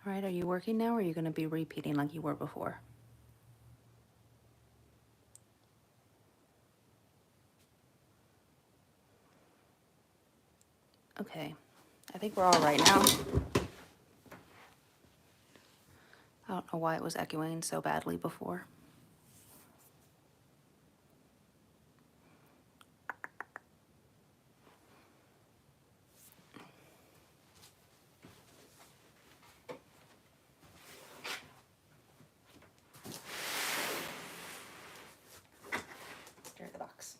All right, are you working now or are you going to be repeating like you were before? Okay, I think we're all right now. I don't know why it was echoing so badly before. Stare at the box.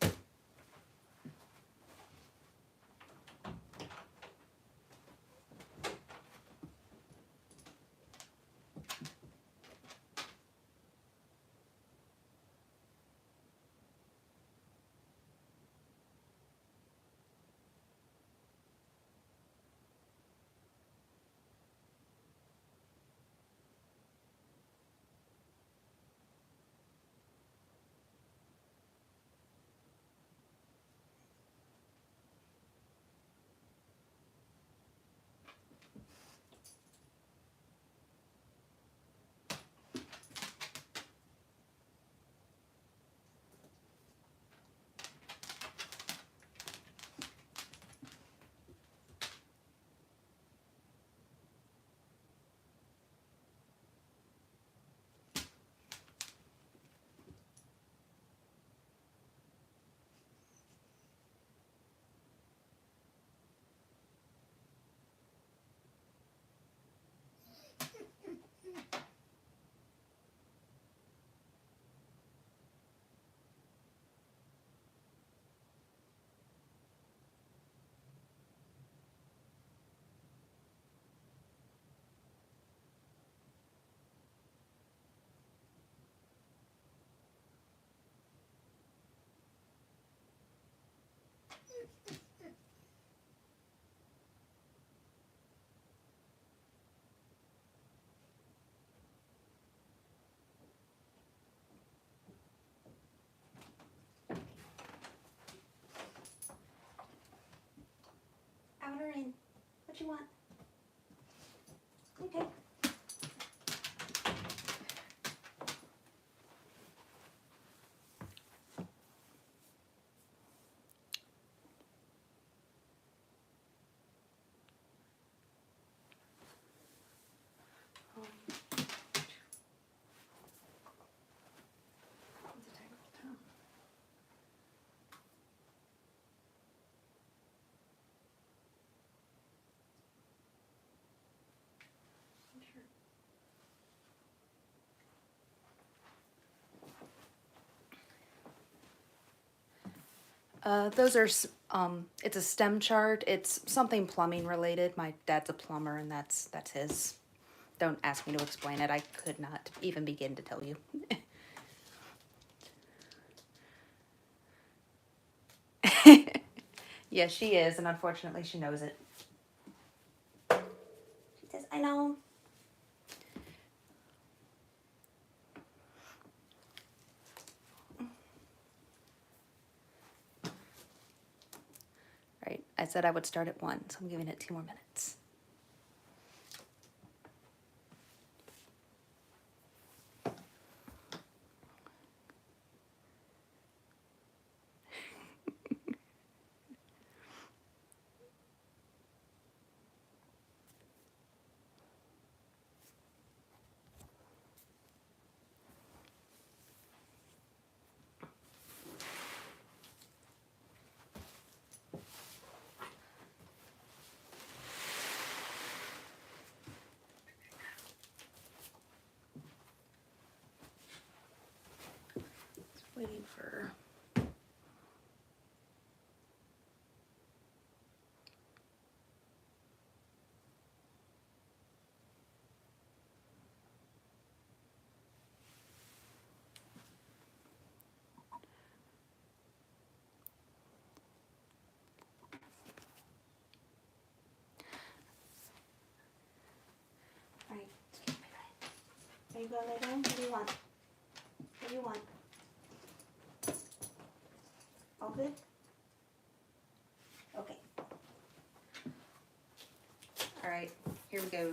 Out or in? What you want? Okay. Those are, it's a STEM chart. It's something plumbing related. My dad's a plumber and that's his. Don't ask me to explain it. I could not even begin to tell you. Yes, she is, and unfortunately she knows it. She says, I know. Right, I said I would start at 1, so I'm giving it 2 more minutes. Waiting for... Alright, there you go, lay down. What do you want? What do you want? All good? Okay. Alright, here we go.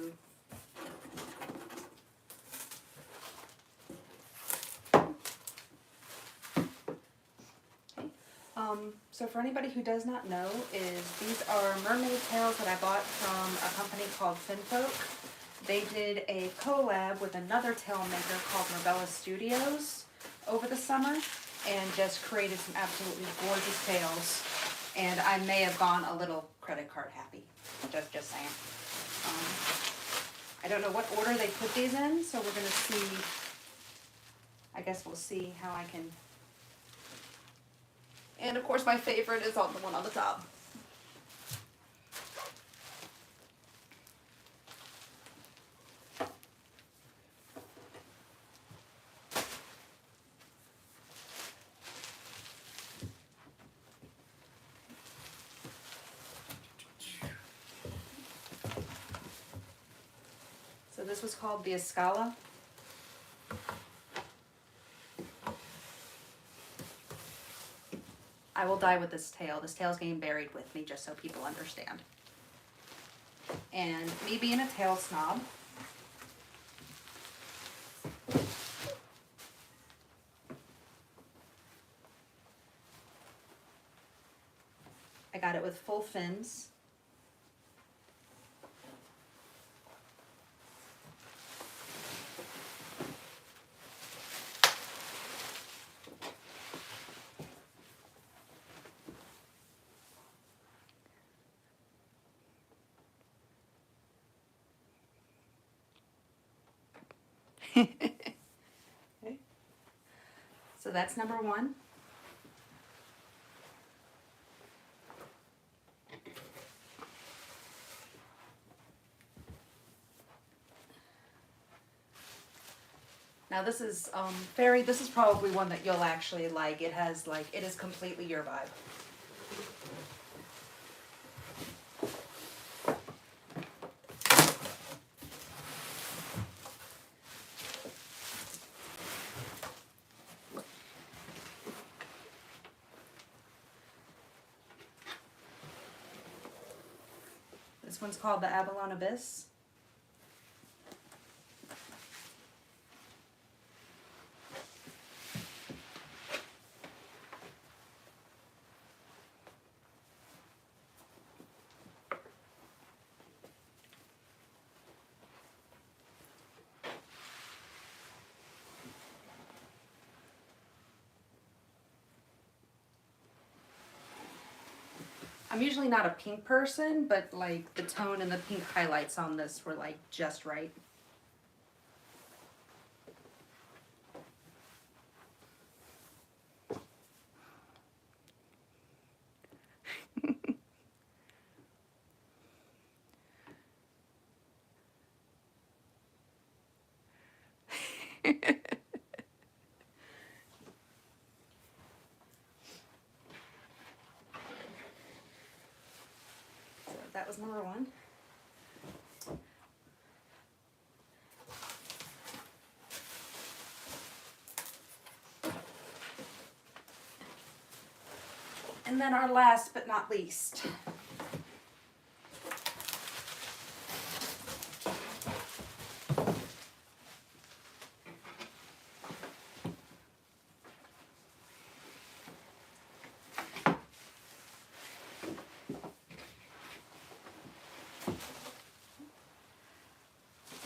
So for anybody who does not know, these are mermaid tails that I bought from a company called Finfolk. They did a collab with another tail maker called Merbella Studios over the summer and just created some absolutely gorgeous tails. And I may have gone a little credit card happy, just saying. I don't know what order they put these in, so we're gonna see, I guess we'll see how I can. And of course my favorite is on the one on the top. So this was called the Escala. I will die with this tail. This tail's getting buried with me, just so people understand. And me being a tail snob, I got it with full fins. Okay. So that's number one. Now this is Fairy, this is probably one that you'll actually like. It has it is completely your vibe. This one's called the Avalon Abyss. I'm usually not a pink person, but like the tone and the pink highlights on this were like just right. So that was number one. And then our last but not least.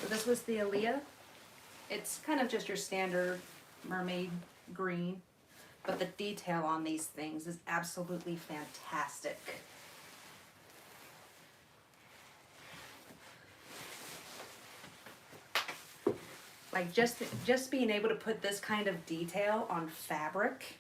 So this was the Aaliyah. It's kind of just your standard mermaid green, but the detail on these things is absolutely fantastic. Like just being able to put this kind of detail on fabric.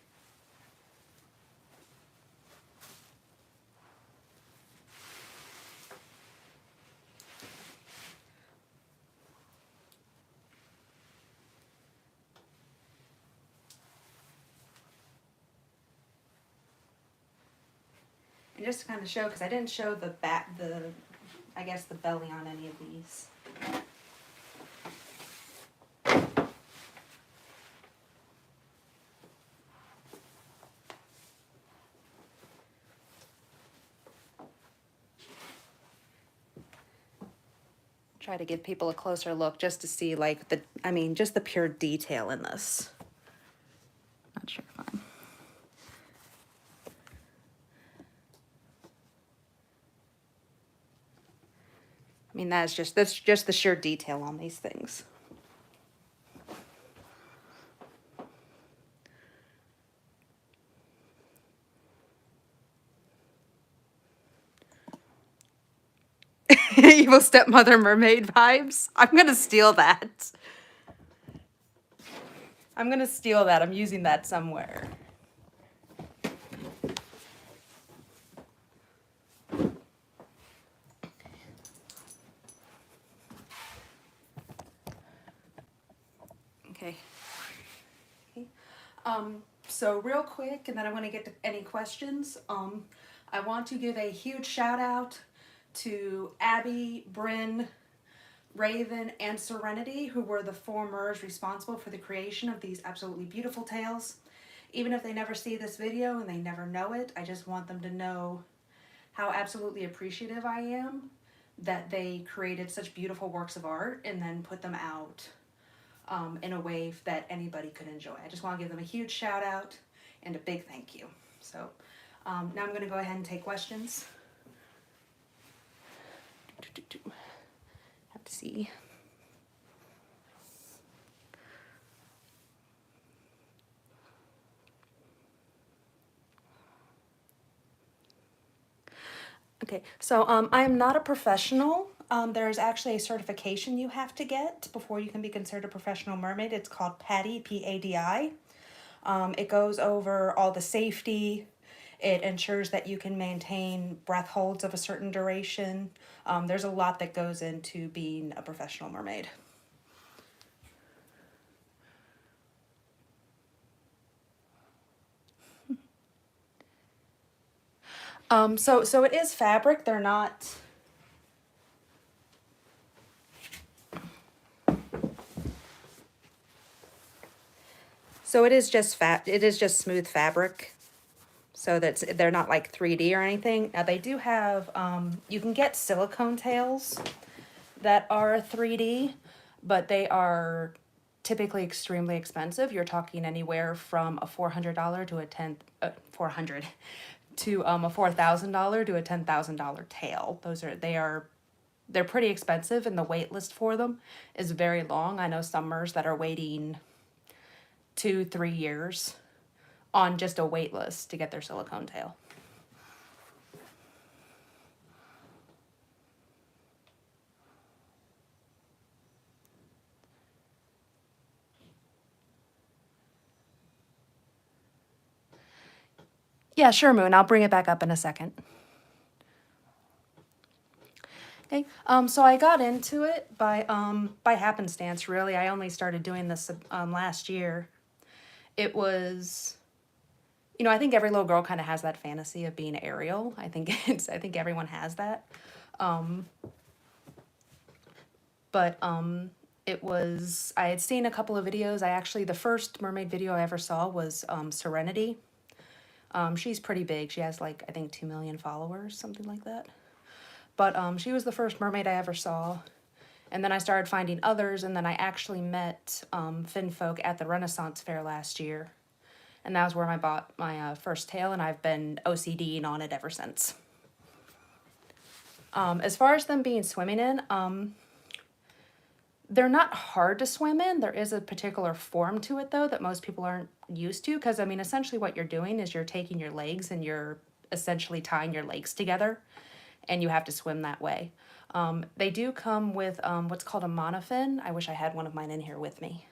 And just to kind of show, because I didn't show the back, I guess the belly on any of these. Try to give people a closer look just to see like just the pure detail in this. Not sure if I'm. I mean, that's just the sheer detail on these things. Evil stepmother mermaid vibes. I'm gonna steal that. I'm gonna steal that. I'm using that somewhere. Okay. So real quick, and then I'm going to get to any questions. I want to give a huge shout out to Abby, Bryn, Raven, and Serenity, who were the four Mers responsible for the creation of these absolutely beautiful tales. Even if they never see this video and they never know it, I just want them to know how absolutely appreciative I am that they created such beautiful works of art and then put them out in a way that anybody could enjoy. I just want to give them a huge shout out and a big thank you. So now I'm going to go ahead and take questions. Have to see. Okay, so I am not a professional. There's actually a certification you have to get before you can be considered a professional mermaid. It's called PADI, P-A-D-I. It goes over all the safety. It ensures that you can maintain breath holds of a certain duration. There's a lot that goes into being a professional mermaid. So it is fabric. They're not. So it is just smooth fabric. So they're not like 3D or anything. Now they do have, you can get silicone tails that are 3D, but they are typically extremely expensive. You're talking anywhere from a $400 to a $400 to a $4,000 to a $10,000 tail. They're pretty expensive, and the wait list for them is very long. I know some Mers that are waiting 2-3 years on just a wait list to get their silicone tail. Yeah, sure, Moon. I'll bring it back up in a second. Okay, so I got into it by happenstance, really. I only started doing this last year. It was, I think every little girl kind of has that fantasy of being Ariel. I think everyone has that. It was, I had seen a couple of videos. The first mermaid video I ever saw was Serenity. She's pretty big. She has I think 2 million followers, something like that. But she was the first mermaid I ever saw. And then I started finding others, and then I actually met Finfolk at the Renaissance Fair last year. And that was where I bought my first tail, and I've been OCDing on it ever since. As far as them being swimming in, they're not hard to swim in. There is a particular form to it, though, that most people aren't used to. Because, essentially what you're doing is you're taking your legs and you're essentially tying your legs together. And you have to swim that way. They do come with what's called a monofin. I wish I had one of mine in here with me.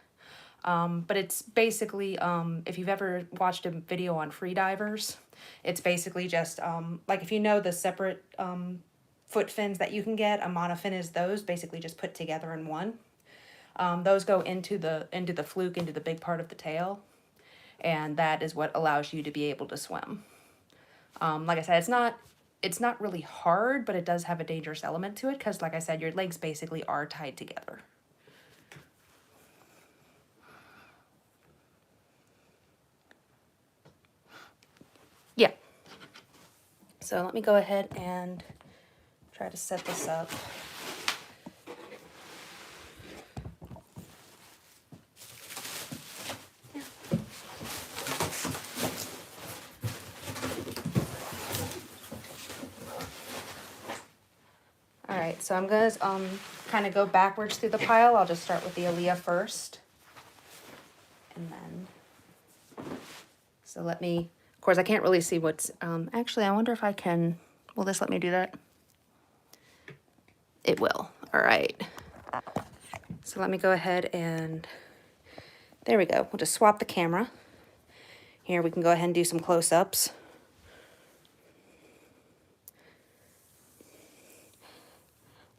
But it's basically, if you've ever watched a video on freedivers, it's basically just, if you know the separate foot fins that you can get, a monofin is those, basically just put together in one. Those go into the fluke, into the big part of the tail, and that is what allows you to be able to swim. Like I said, it's not really hard, but it does have a dangerous element to it because, like I said, your legs basically are tied together. Yeah. So let me go ahead and try to set this up. right, so I'm gonna kind of go backwards through the pile. I'll just start with the Aaliyah first. And then, so let me, of course I can't really see what's, actually I wonder if I can, will this let me do that? It will, all right. So let me go ahead and, there we go. We'll just swap the camera. Here we can go ahead and do some close-ups.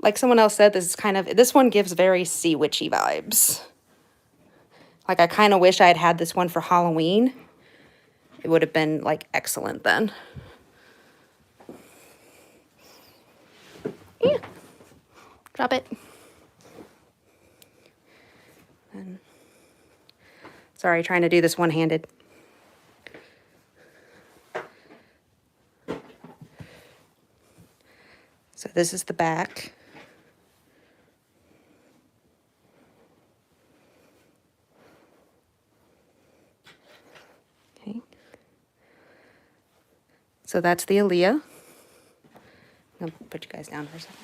Like someone else said, this one gives very sea witchy vibes. Like I kind of wish I had had this one for Halloween. It would have been like excellent then. Yeah. Drop it. And sorry, trying to do this one-handed. So this is the back. Okay. So that's the Aaliyah. I'm gonna put you guys down for a second.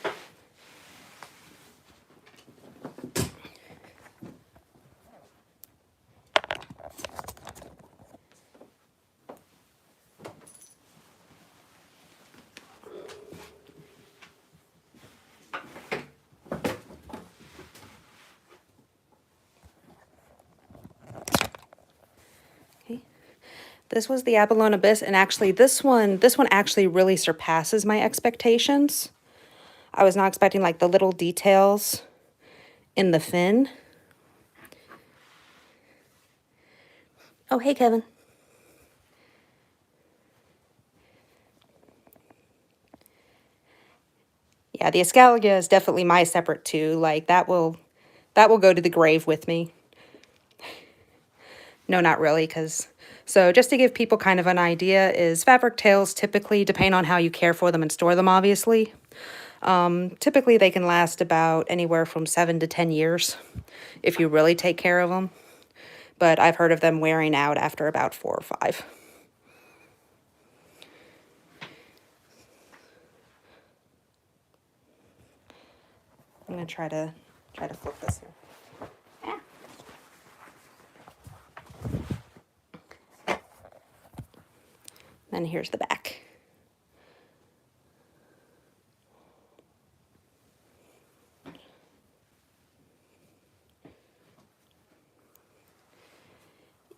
Okay. This was the Abalone Abyss, and actually this one actually really surpasses my expectations. I was not expecting like the little details in the fin. Oh, hey, Kevin. Yeah, the Escalaga is definitely my separate too. Like that will go to the grave with me. No, not really, because so just to give people kind of an idea is fabric tails typically, depending on how you care for them and store them, obviously. Typically they can last about anywhere from 7 to 10 years if you really take care of them. But I've heard of them wearing out after about 4 or 5. I'm gonna try to flip this here. Then here's the back.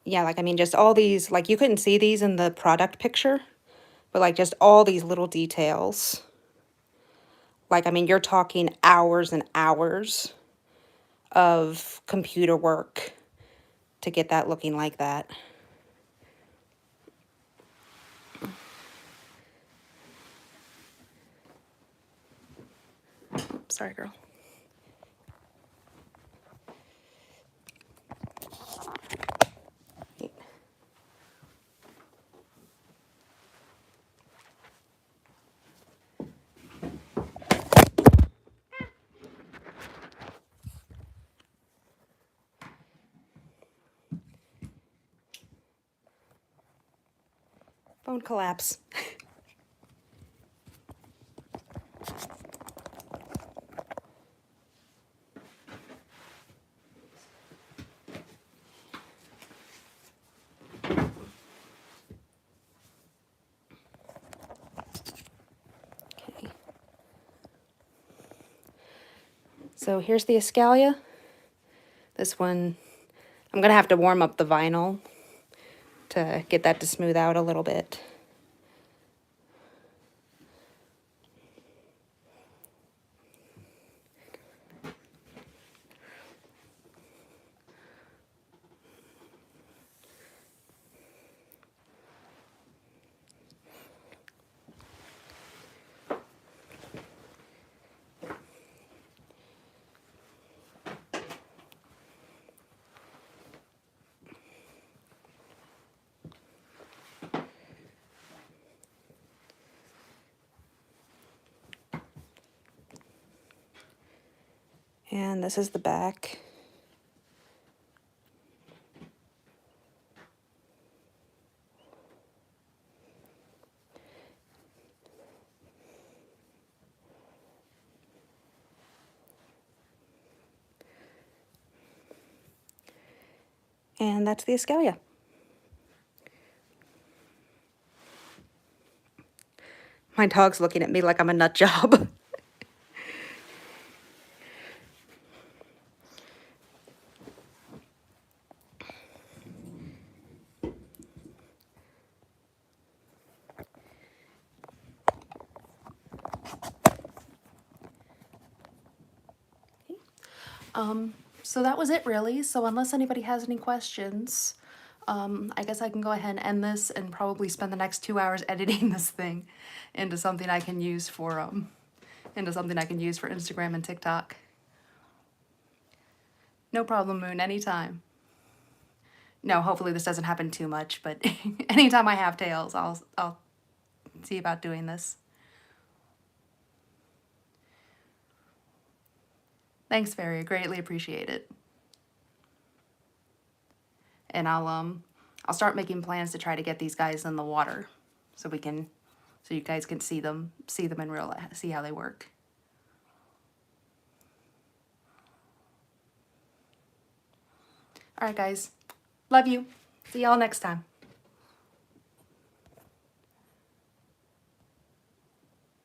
Yeah, like, I mean, just all these, like, you couldn't see these in the product picture, but, like, just all these little details. Like, I mean, you're talking hours and hours of computer work to get that looking like that. Oops, sorry, girl. Bone collapse. Okay. So here's the Escalia. This one, I'm going to have to warm up the vinyl to get that to smooth out a little bit. And this is the back. And that's the escalia. My dog's looking at me like I'm a nut job. So that was it really. So unless anybody has any questions, I guess I can go ahead and end this and probably spend the next 2 hours editing this thing into something I can use for Instagram and TikTok. No problem, Moon, anytime. No, hopefully this doesn't happen too much, but anytime I have tails, I'll see about doing this. Thanks, Fairy. I greatly appreciate it. And I'll start making plans to try to get these guys in the water so you guys can see them in real life, see how they work. All right, guys. Love you. See y'all next time.